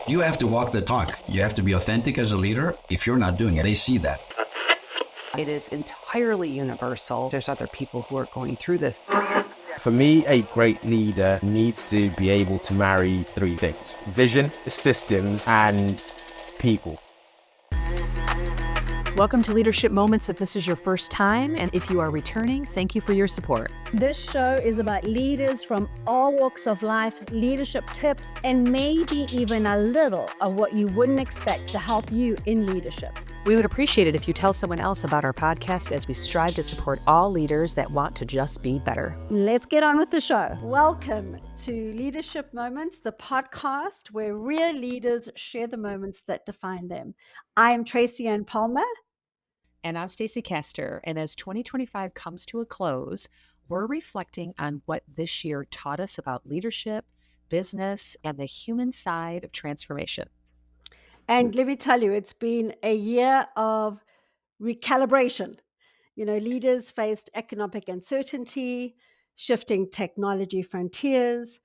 You have to walk the talk. You have to be authentic as a leader. If you're not doing it, they see that. It is entirely universal. There's other people who are going through this. For me, a great leader needs to be able to marry three things: vision, systems, and people. Welcome to Leadership Moments if this is your first time, and if you are returning, thank you for your support. This show is about leaders from all walks of life, leadership tips, and maybe even a little of what you wouldn't expect to help you in leadership. We would appreciate it if you tell someone else about our podcast as we strive to support all leaders that want to just be better. Let's get on with the show. Welcome to Leadership Moments, the podcast where real leaders share the moments that define them. I am Tracy-Ann Palmer. And I'm Stacey Caster. And as 2025 comes to a close, we're reflecting on what this year taught us about leadership, business, and the human side of transformation. And let me tell you, it's been a year of recalibration. You know, leaders faced economic uncertainty, shifting technology frontiers,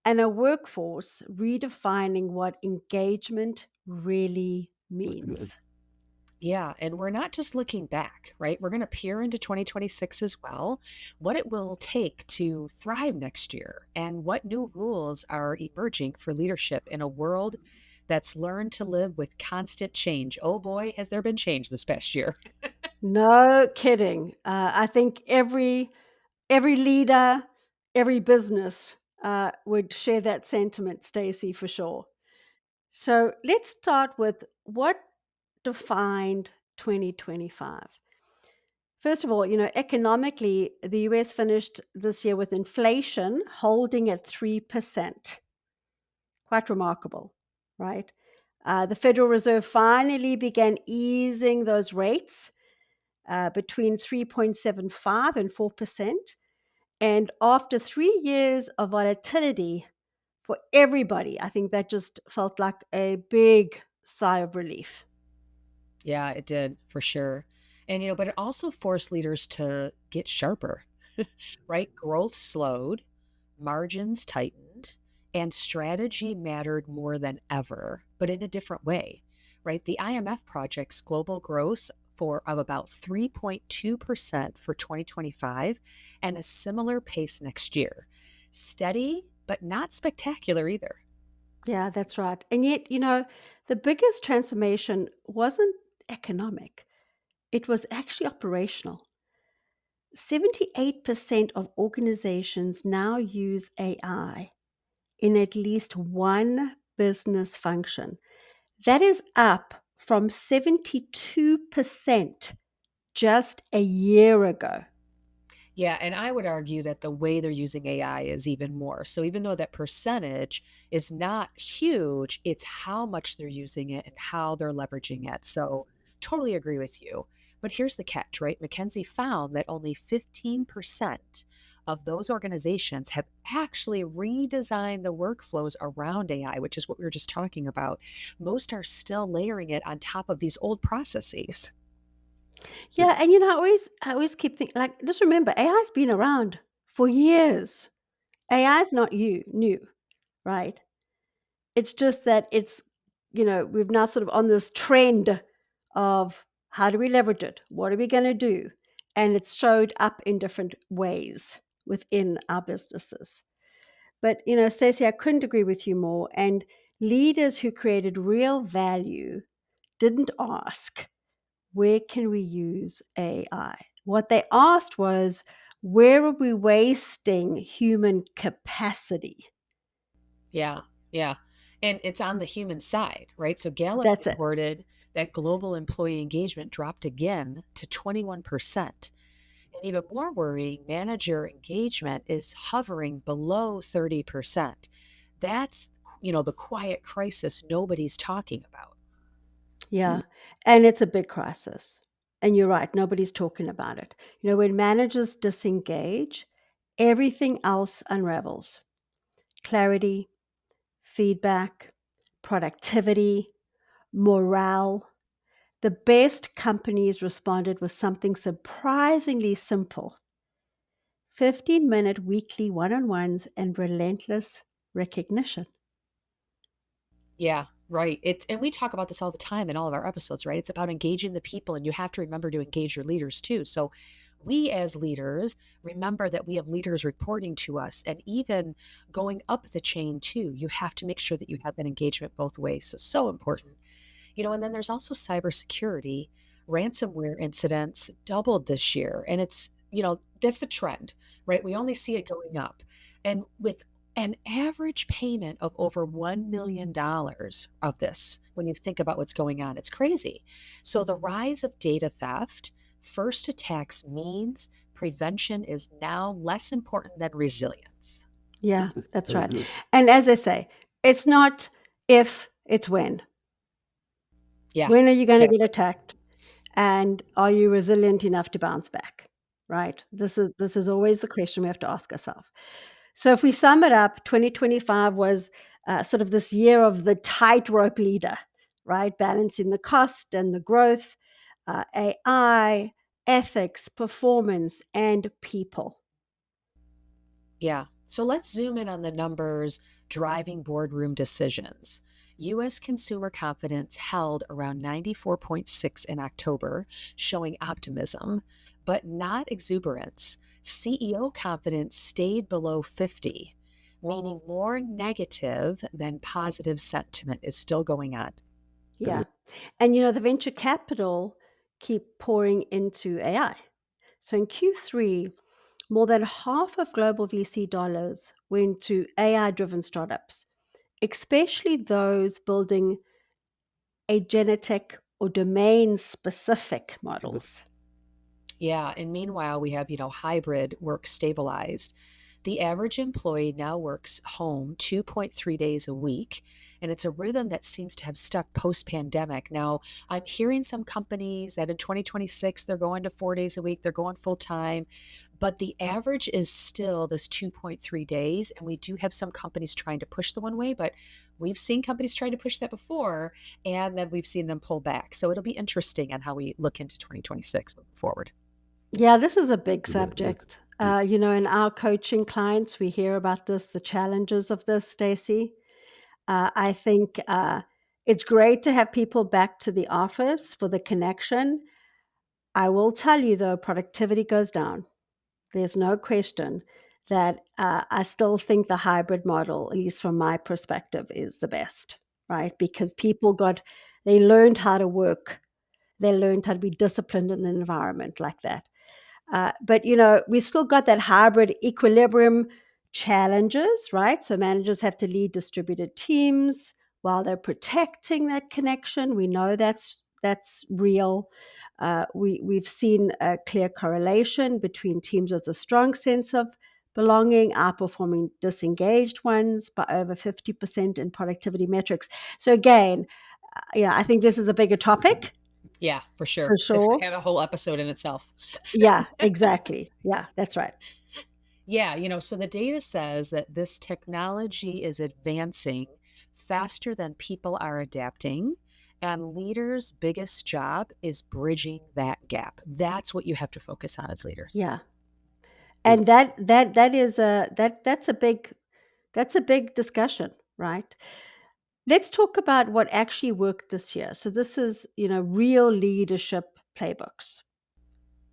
and a workforce redefining what engagement really means. Yeah, and we're not just looking back, right? We're going to peer into 2026 as well, what it will take to thrive next year, and what new rules are emerging for leadership in a world that's learned to live with constant change. Oh boy, has there been change this past year. No kidding. I think every leader, every business would share that sentiment, Stacey, for sure. So let's start with what defined 2025. First of all, you know, economically, the US finished this year with inflation holding at 3%. Quite remarkable, right? The Federal Reserve finally began easing those rates between 3.75 and 4%. And after 3 years of volatility for everybody, I think that just felt like a big sigh of relief. Yeah, it did for sure. And, but it also forced leaders to get sharper, right? Growth slowed, margins tightened, and strategy mattered more than ever, but in a different way, right? The IMF projects global growth of about 3.2% for 2025 and a similar pace next year. Steady, but not spectacular either. Yeah, that's right. And yet, you know, the biggest transformation wasn't economic, it was actually operational. 78% of organizations now use AI in at least one business function. That is up from 72% just a year ago. Yeah, and I would argue that the way they're using AI is even more. So even though that percentage is not huge, it's how much they're using it and how they're leveraging it. So totally agree with you. But here's the catch, right? McKinsey found that only 15% of those organizations have actually redesigned the workflows around AI, which is what we were just talking about. Most are still layering it on top of these old processes. Yeah, and you know, I always keep thinking, like, just remember, AI's been around for years. AI is not new, right? It's just that it's, you know, we've now sort of on this trend of how do we leverage it? What are we going to do? And it's showed up in different ways within our businesses. But, you know, Stacey, I couldn't agree with you more. And leaders who created real value didn't ask, where can we use AI? What they asked was, where are we wasting human capacity? Yeah, yeah. And it's on the human side, right? So Gallup That's it. reported that global employee engagement dropped again to 21%. And even more worrying, manager engagement is hovering below 30%. That's, the quiet crisis nobody's talking about. Yeah. And it's a big crisis. And you're right, nobody's talking about it. You know, when managers disengage, everything else unravels. Clarity, feedback, productivity, morale. The best companies responded with something surprisingly simple: 15-minute weekly one-on-ones and relentless recognition. Yeah, Right. And we talk about this all the time in all of our episodes, right? It's about engaging the people, and you have to remember to engage your leaders too. So we as leaders remember that we have leaders reporting to us, and even going up the chain too. You have to make sure that you have that engagement both ways. So important. And then there's also cybersecurity. Ransomware incidents doubled this year, and that's the trend, right? We only see it going up. And with an average payment of over $1 million of this, when you think about what's going on, it's crazy. So the rise of data theft, first attacks means prevention is now less important than resilience. Yeah, that's right. And as I say, it's not if, it's when. Yeah, When are you going to exactly. get attacked? And are you resilient enough to bounce back? Right? This is always the question we have to ask ourselves. So if we sum it up, 2025 was sort of this year of the tightrope leader, right? Balancing the cost and the growth, AI, ethics, performance, and people. Yeah. So let's zoom in on the numbers driving boardroom decisions. US consumer confidence held around 94.6 in October, showing optimism, but not exuberance. CEO confidence stayed below 50, meaning more negative than positive sentiment is still going on. Yeah. And the venture capital keep pouring into AI. So in Q3, more than half of global VC dollars went to AI-driven startups, especially those building agentic or domain-specific models. Yeah, and meanwhile, we have, hybrid work stabilized. The average employee now works home 2.3 days a week, and it's a rhythm that seems to have stuck post-pandemic. Now, I'm hearing some companies that in 2026 they're going to 4 days a week, they're going full time, but the average is still this 2.3 days, and we do have some companies trying to push the one way, but we've seen companies trying to push that before, and then we've seen them pull back. So it'll be interesting on how we look into 2026 moving forward. Yeah, this is a big subject. In our coaching clients, we hear about this, the challenges of this, Stacey. I think it's great to have people back to the office for the connection. I will tell you, though, productivity goes down. There's no question that I still think the hybrid model, at least from my perspective, is the best, right? Because they learned how to work. They learned how to be disciplined in an environment like that. But we still got that hybrid equilibrium challenges, right? So managers have to lead distributed teams while they're protecting that connection. We know that's real. We've seen a clear correlation between teams with a strong sense of belonging outperforming disengaged ones by over 50% in productivity metrics. So again, I think this is a bigger topic Yeah, for for sure. This could sure. have a whole episode in itself. Yeah, exactly. Yeah, that's right. Yeah, so the data says that this technology is advancing faster than people are adapting, and leaders' biggest job is bridging that gap. That's what you have to focus on as leaders. Yeah. And that is that's a big discussion, right? Let's talk about what actually worked this year. So this is, real leadership playbooks.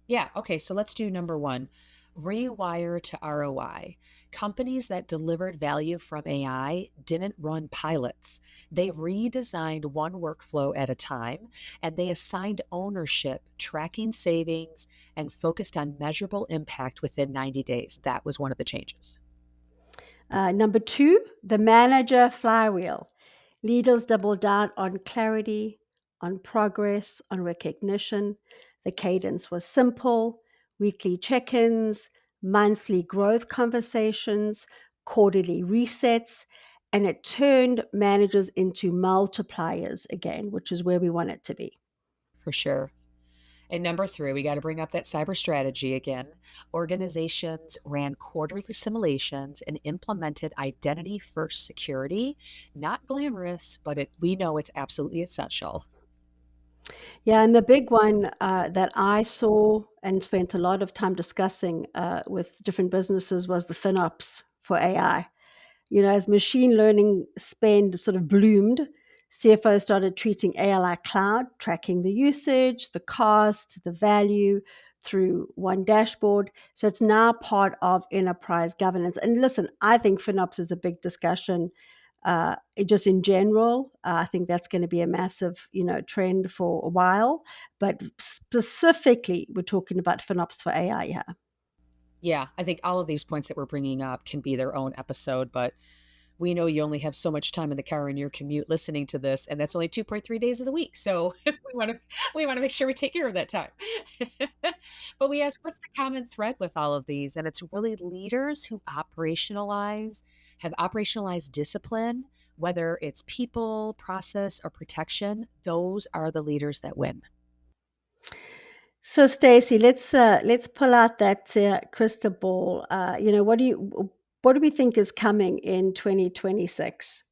Yeah, okay, so let's do number one, rewire to ROI. Companies that delivered value from AI didn't run pilots. They redesigned one workflow at a time, and they assigned ownership, tracking savings, and focused on measurable impact within 90 days. That was one of the changes. Number two, the manager flywheel. Leaders double down on clarity, on progress, on recognition. The cadence was simple: weekly check ins, monthly growth conversations, quarterly resets, and it turned managers into multipliers again, which is where we want it to be. For sure. And number three, we got to bring up that cyber strategy again. Organizations ran quarterly simulations and implemented identity first security. Not glamorous, but we know it's absolutely essential. Yeah, and the big one that I saw and spent a lot of time discussing with different businesses was the FinOps for AI. As machine learning spend sort of bloomed, CFOs started treating AI like cloud, tracking the usage, the cost, the value through one dashboard. So it's now part of enterprise governance. And listen, I think FinOps is a big discussion. Just in general, I think that's going to be a massive, trend for a while. But specifically, we're talking about FinOps for AI here. Yeah, I think all of these points that we're bringing up can be their own episode, but we know you only have so much time in the car in your commute listening to this, and that's only 2.3 days of the week. So we want to make sure we take care of that time. But we ask, what's the common thread with all of these? And it's really leaders who have operationalized discipline, whether it's people, process, or protection. Those are the leaders that win. So, Stacey, let's pull out that crystal ball. What do we think is coming in 2026?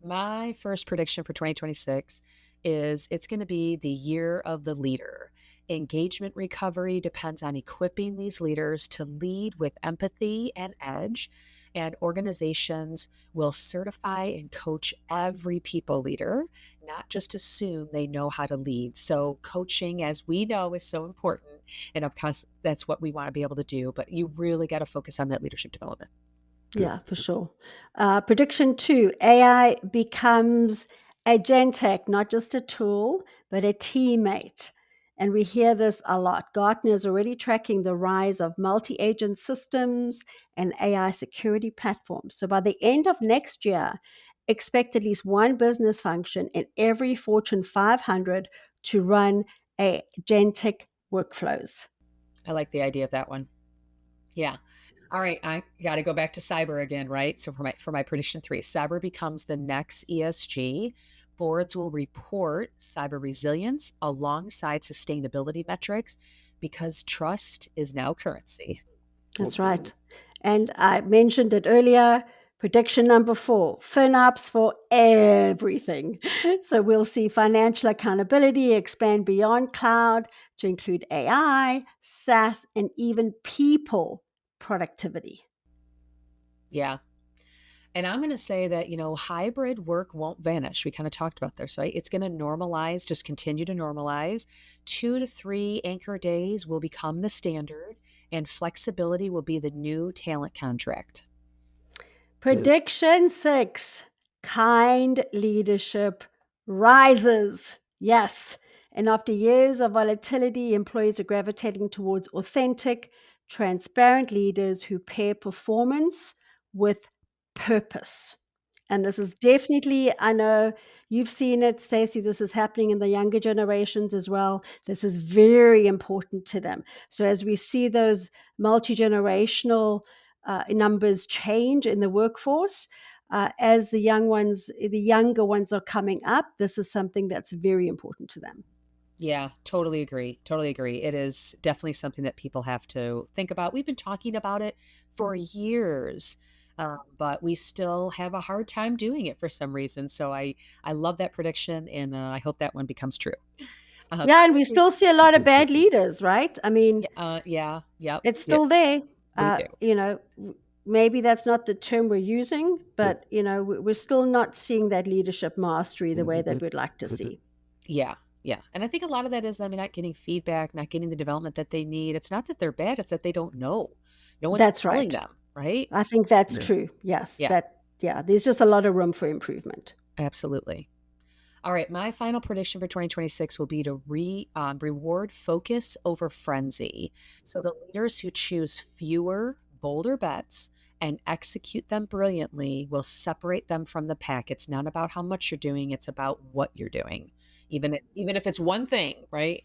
My first prediction for 2026 is it's going to be the year of the leader. Engagement recovery depends on equipping these leaders to lead with empathy and edge, and organizations will certify and coach every people leader, not just assume they know how to lead. So, coaching, as we know, is so important. And of course, that's what we want to be able to do, but you really got to focus on that leadership development. Yeah, for sure. Prediction 2, AI becomes a Gentech, not just a tool, but a teammate. And we hear this a lot. Gartner is already tracking the rise of multi-agent systems and AI security platforms. So by the end of next year, expect at least one business function in every Fortune 500 to run a Gentech workflows. I like the idea of that one. Yeah. All right, I got to go back to cyber again, right? So for my prediction 3, cyber becomes the next ESG. Boards will report cyber resilience alongside sustainability metrics because trust is now currency. That's right. And I mentioned it earlier. Prediction number 4, FinOps for everything. So we'll see financial accountability expand beyond cloud to include AI, SaaS, and even people productivity. Yeah. And I'm going to say that, hybrid work won't vanish. We kind of talked about this, right? It's going to normalize, just continue to normalize. 2 to 3 anchor days will become the standard, and flexibility will be the new talent contract. Prediction 6, kind leadership rises. Yes. And after years of volatility, employees are gravitating towards authentic, transparent leaders who pair performance with purpose. And this is definitely, I know you've seen it, Stacey, this is happening in the younger generations as well. This is very important to them. So as we see those multi-generational numbers change in the workforce, as the younger ones are coming up, this is something that's very important to them. Yeah, totally agree. Totally agree. It is definitely something that people have to think about. We've been talking about it for years, but we still have a hard time doing it for some reason. So I love that prediction, and I hope that one becomes true. Yeah, and we still see a lot of bad leaders, right? I mean, yeah, yep, it's yep, still there. we do. Maybe that's not the term we're using, but we're still not seeing that leadership mastery the way that we'd like to see. Yeah, yeah. And I think a lot of that is them not getting feedback, not getting the development that they need. It's not that they're bad, it's that they don't know. No one's That's telling right. them, right? I think that's true. Yes, Yeah, there's just a lot of room for improvement. absolutely. All right, my final prediction for 2026 will be to reward focus over frenzy. So the leaders who choose fewer, bolder bets and execute them brilliantly will separate them from the pack. It's not about how much you're doing, it's about what you're doing. Even if it's one thing, right?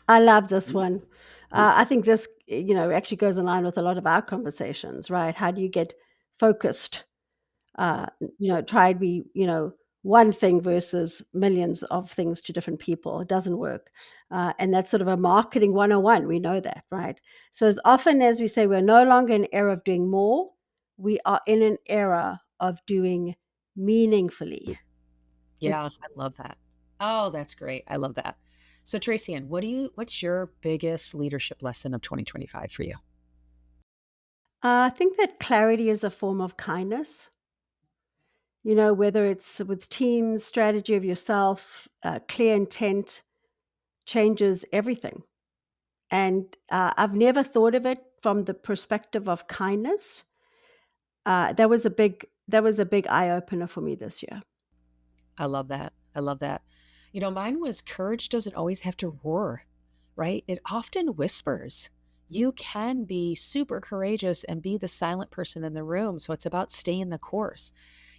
I love this one. I think this, actually goes in line with a lot of our conversations, right? How do you get focused? Try to be, one thing versus millions of things to different people. It doesn't work. And that's sort of a marketing 101. We know that, right? So as often as we say we're no longer in an era of doing more, we are in an era of doing meaningfully. Yeah, I love that. Oh, that's great. I love that. So Tracy-Ann, what's your biggest leadership lesson of 2025 for you? I think that clarity is a form of kindness. whether it's with teams, strategy of yourself, clear intent changes everything. And I've never thought of it from the perspective of kindness. That was a big eye opener for me this year. I love that. I love that. Mine was courage doesn't always have to roar, right? It often whispers. You can be super courageous and be the silent person in the room. So it's about staying the course.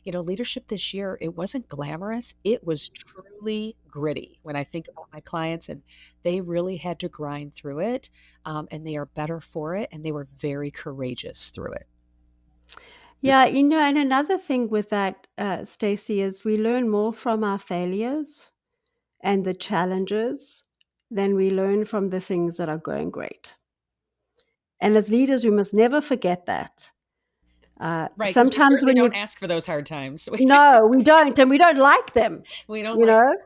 Leadership this year, it wasn't glamorous. It was truly gritty when I think about my clients, and they really had to grind through it, and they are better for it, and they were very courageous through it. Yeah, and another thing with that, Stacey, is we learn more from our failures and the challenges than we learn from the things that are going great. And as leaders, we must never forget that. Right, because we Sometimes certainly when don't ask for those hard times. No, we don't, and we don't like them. We don't like them.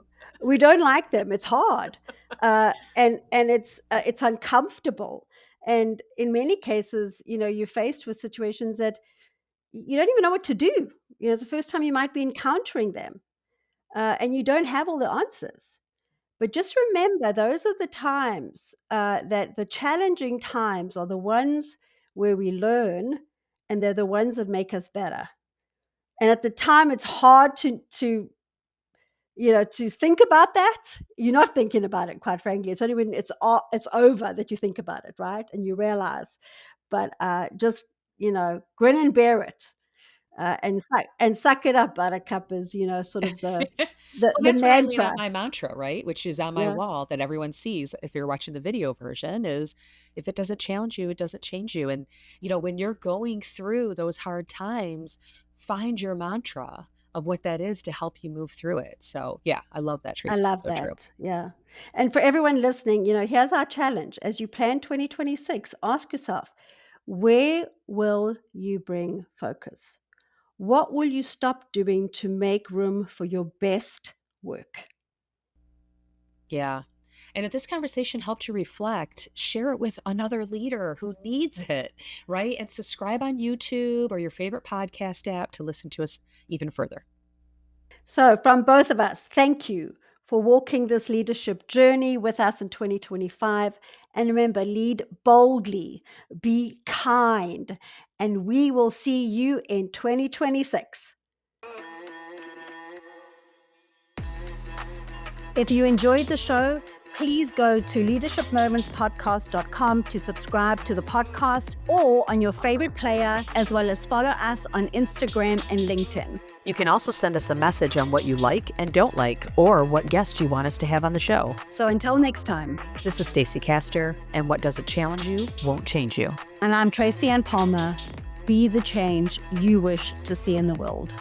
We don't like them. It's hard, and it's uncomfortable. And in many cases, you're faced with situations that you don't even know what to do. It's the first time you might be encountering them, and you don't have all the answers. But just remember, those are the times that the challenging times are the ones where we learn, and they're the ones that make us better. And at the time, it's hard to think about that. You're not thinking about it, quite frankly. It's only when it's over that you think about it, right? And you realize. But just grin and bear it, and suck it up. Buttercup is sort of the Well, that's what I lean mantra. on my mantra, right? Which is on my Yeah, wall that everyone sees if you're watching the video version is if it doesn't challenge you, it doesn't change you. And, when you're going through those hard times, find your mantra of what that is to help you move through it. So, yeah, I love that, I Tracy. love So true. that. Yeah. And for everyone listening, here's our challenge. As you plan 2026, ask yourself, where will you bring focus? What will you stop doing to make room for your best work? Yeah. And if this conversation helped you reflect, share it with another leader who needs it, right? And subscribe on YouTube or your favorite podcast app to listen to us even further. So, from both of us, thank you for walking this leadership journey with us in 2025. And remember, lead boldly, be kind, and we will see you in 2026. If you enjoyed the show, please go to leadershipmomentspodcast.com to subscribe to the podcast or on your favorite player, as well as follow us on Instagram and LinkedIn. You can also send us a message on what you like and don't like, or what guest you want us to have on the show. So until next time, This is Stacey Caster, and what doesn't challenge you won't change you. and I'm Tracy-Ann Palmer. Be the change you wish to see in the world.